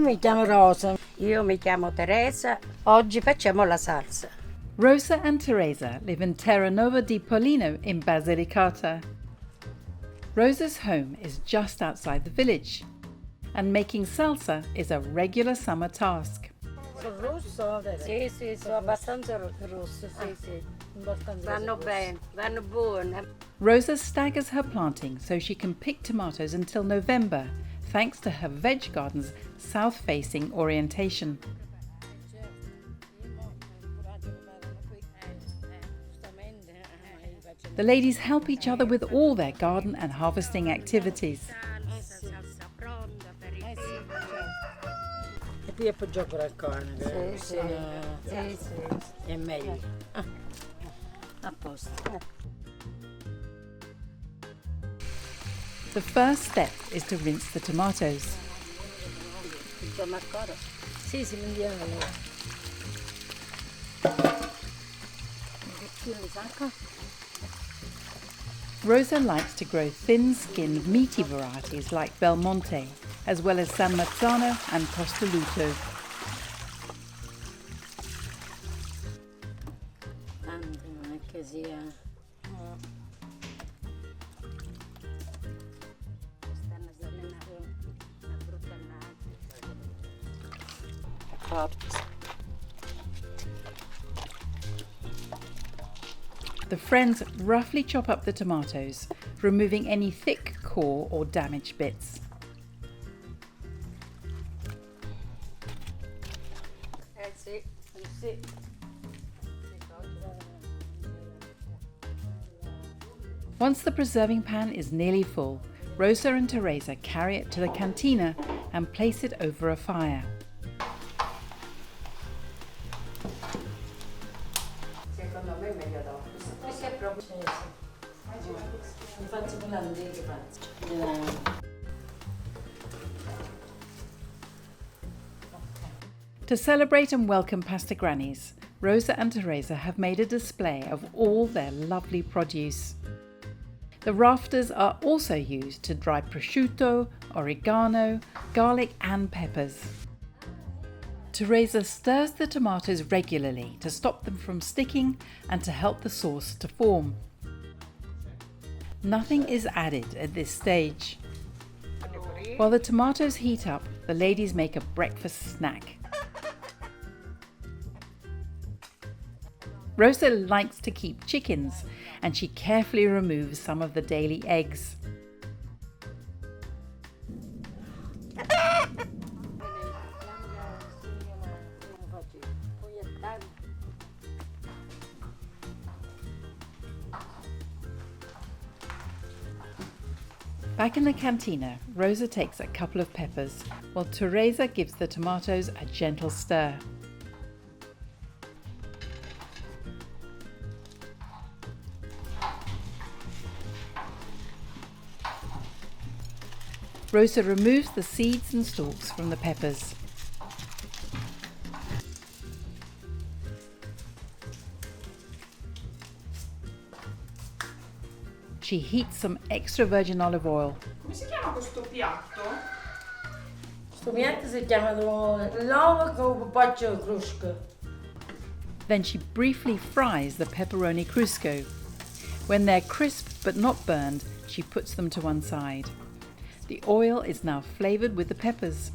mi chiamo Rosa. Io mi chiamo Teresa. Oggi facciamo la salsa. Rosa and Teresa live in Terranova di Pollino in Basilicata. Rosa's home is just outside the village, and making salsa is a regular summer task. Sono rosso? Sì, sono abbastanza rosse, sì. Vanno bene, vanno buone. Rosa staggers her planting so she can pick tomatoes until November, thanks to her veg garden's south-facing orientation. The ladies help each other with all their garden and harvesting activities. E poi appoggiò con il corno, Sì. è meglio. A posto. The first step is to rinse the tomatoes. Facciamo ancora? Sì, si mandiamo. Rosa likes to grow thin-skinned, meaty varieties like Belmonte, as well as San Marzano and Costoluto. Tanto non è che sia. Stanno salendo una brutta The friends roughly chop up the tomatoes, removing any thick core or damaged bits. Sì. Once the preserving pan is nearly full, Rosa and Teresa carry it to the cantina and place it over a fire. Secondo me è meglio dopo. Questo è proprio. Mi faccio con l'andè che faccio. To celebrate and welcome past Grannies, Rosa and Teresa have made a display of all their lovely produce. The rafters are also used to dry prosciutto, oregano, garlic and peppers. Teresa stirs the tomatoes regularly to stop them from sticking and to help the sauce to form. Nothing is added at this stage. While the tomatoes heat up, the ladies make a breakfast snack. Rosa likes to keep chickens, and she carefully removes some of the daily eggs. Back in the cantina, Rosa takes a couple of peppers, while Teresa gives the tomatoes a gentle stir. Rosa removes the seeds and stalks from the peppers. She heats some extra virgin olive oil. Come si chiama questo piatto? Questo piatto si chiama l'uovo con paccio cruschi. Then she briefly fries the pepperoni crusco. When they're crisp but not burned, she puts them to one side. The oil is now flavored with the peppers.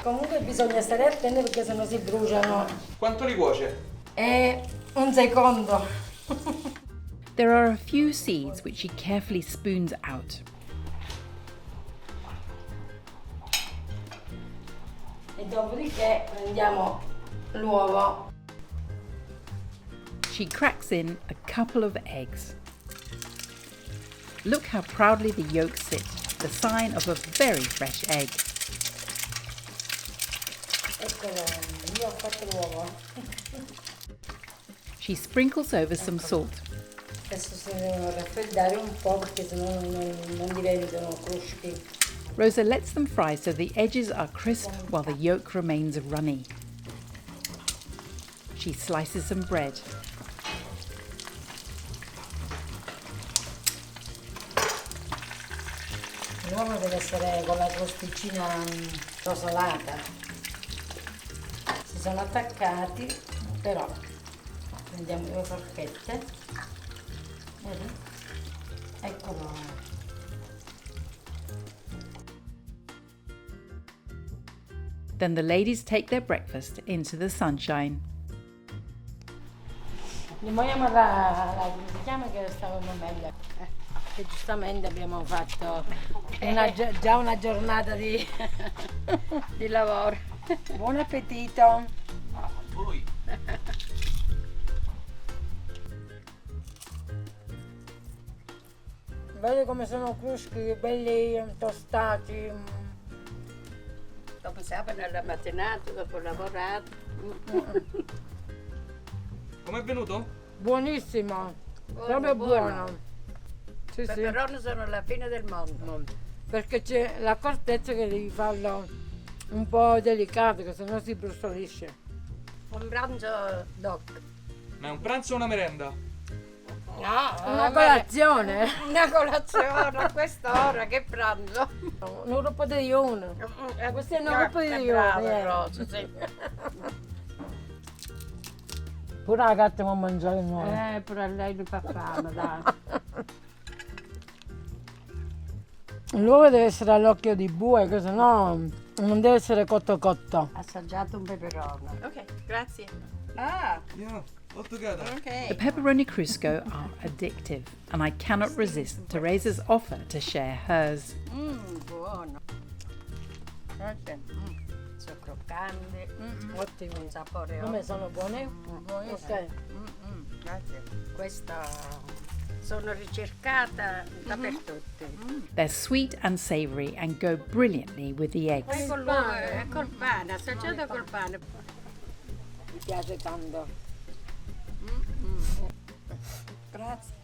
Comunque bisogna stare attenti perché sennò si bruciano. Quanto li cuoce? Un secondo. There are a few seeds which she carefully spoons out. E dopodiché prendiamo l'uovo. She cracks in a couple of eggs. Look how proudly the yolks sit, the sign of a very fresh egg. Eccolo, io ho fatto l'uovo. She sprinkles over some salt. Adesso si devono raffreddare un po' perché sennò non diventano cruschi. Rosa lets them fry so the edges are crisp while the yolk remains runny. She slices some bread. L'uovo deve essere con la crosticina rosolata. Si sono attaccati, però prendiamo 2 forchette. Vedi? Eccolo. Then the ladies take their breakfast into the sunshine. Rimaniamo la come si chiama che stavamo meglio. Che giustamente abbiamo fatto già una giornata di lavoro. Buon appetito! Voi. Vedi come sono cruschi, belli tostati. Dopo sabato alla mattinata, dopo lavorato. Com'è venuto? Buonissimo, proprio buono. Sì, I peperoni sono la fine del mondo. Perché c'è l'accortezza che devi farlo un po' delicato, che sennò si brustolisce. Un pranzo doc. Ma è un pranzo o una merenda? No, Una colazione, Una colazione a quest'ora, che pranzo? un gruppo di digiuno. Questo è un gruppo di digiuno. Brava, Rosa, sì. Pure la gatta può mangiare noi. Pure a lei mi fa fame, dai. L'uovo deve essere all'occhio di bue, che sennò non deve essere cotto. Assaggiato un peperone. Ok, grazie. Ah, Yeah, ho toccato. Ok. The pepperoni crusco are addictive, and I cannot resist Teresa's offer to share hers. buono. Sono croccanti, Ottimo. un sapore Come sono buone? buonissimo. Ok. Grazie. Questa sono ricercata dappertutto. They're sweet and savoury and go brilliantly with the eggs. Poi con l'uovo, col pane, assaggiato col pane. Mi piace tanto. Grazie.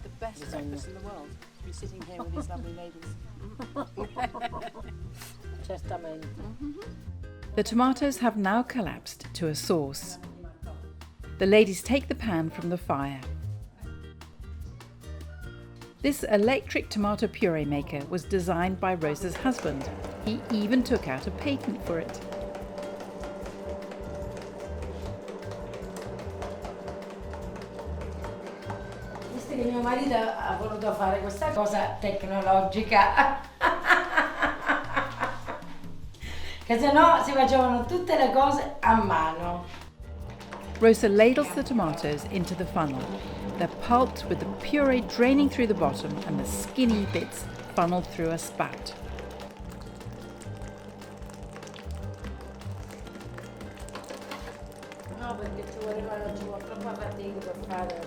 The best breakfast in the world. To be sitting here with these lovely ladies. Certamente. The tomatoes have now collapsed to a sauce. The ladies take the pan from the fire. This electric tomato puree maker was designed by Rosa's husband. He even took out a patent for it. Visto che mio marito ha voluto fare questa cosa tecnologica, che se no si facevano tutte le cose a mano. Rosa ladles the tomatoes into the funnel. They're pulped with the puree draining through the bottom and the skinny bits funneled through a spout. No, perché ci vuole troppa fatica per fare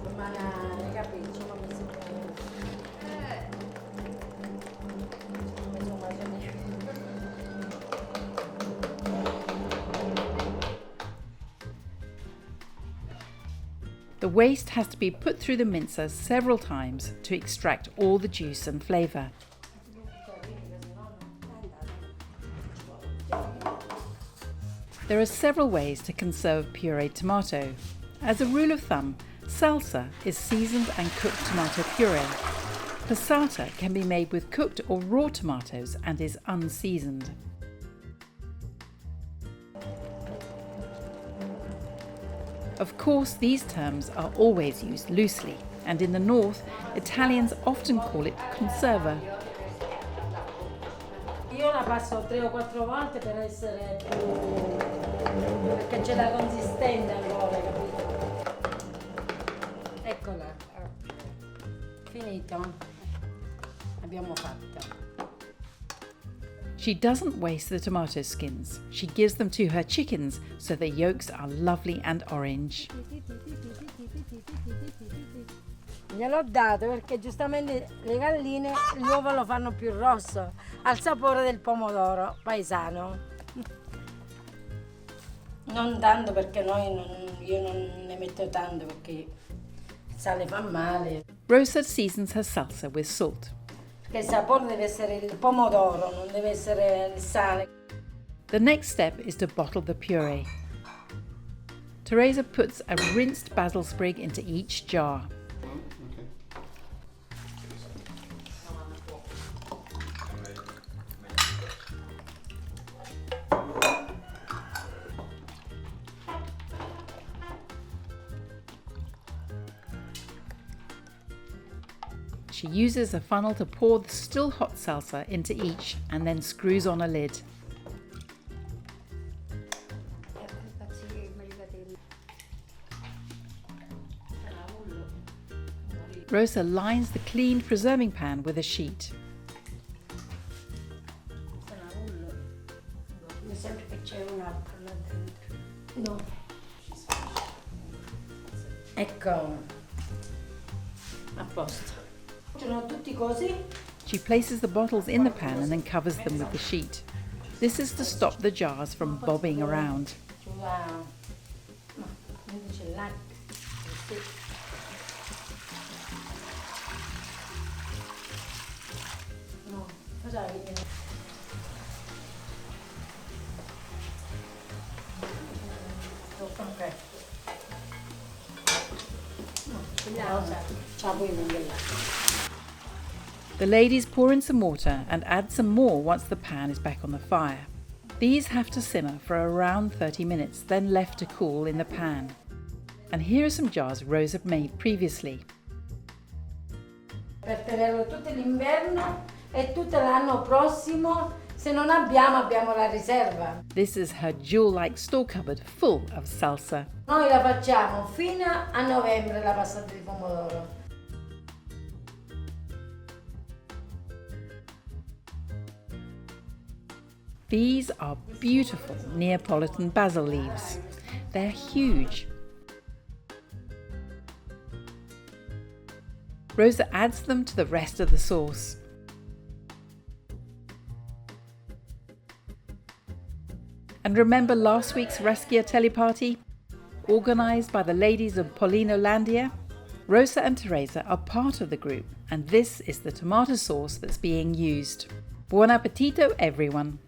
le banane, capisci? Come si The waste has to be put through the mincer several times to extract all the juice and flavour. There are several ways to conserve pureed tomato. As a rule of thumb, salsa is seasoned and cooked tomato puree. Passata can be made with cooked or raw tomatoes and is unseasoned. Of course, these terms are always used loosely, and in the north, Italians often call it conserva. Io la passo 3 o 4 volte per essere più... perché c'è la consistenza ancora, capito? Eccola. Finito. Abbiamo fatto. She doesn't waste the tomato skins. She gives them to her chickens so the yolks are lovely and orange. Gliel'ho dato perché giustamente le galline l'uovo lo fanno più rosso, al sapore del pomodoro paesano. Non tanto perché io non ne metto tanto perché il sale fa male. Rosa seasons her salsa with salt. Perché il sapore deve essere il pomodoro, non deve essere il sale. The next step is to bottle the puree. Teresa puts a rinsed basil sprig into each jar. she uses a funnel to pour the still hot salsa into each and then screws on a lid. Rosa lines the cleaned preserving pan with a sheet. Mi sembra che c'è un altro là dentro. No. Ecco. A posto. Sono tutti così. She places the bottles in the pan and then covers them with the sheet. This is to stop the jars from bobbing around. Ma quindi c'è l'acqua. Sì. No, cosa vedi? Ok. The ladies pour in some water and add some more once the pan is back on the fire. These have to simmer for around 30 minutes, then left to cool in the pan. And here are some jars Rosa made previously. Per tenerlo tutto l'inverno e tutto l'anno prossimo, se non abbiamo la riserva. This is her jewel-like store cupboard full of salsa. Noi la facciamo fino a novembre la passata di pomodoro. These are beautiful Neapolitan basil leaves. They're huge. Rosa adds them to the rest of the sauce. And remember last week's Raschiatelli party? Organised by the ladies of Pollinolandia? Rosa and Teresa are part of the group, and this is the tomato sauce that's being used. Buon appetito, everyone!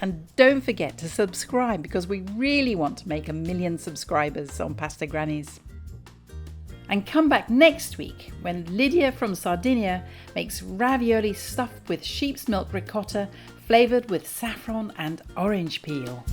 And don't forget to subscribe because we really want to make 1 million subscribers on Pasta Grannies. And come back next week when Lydia from Sardinia makes ravioli stuffed with sheep's milk ricotta flavoured with saffron and orange peel.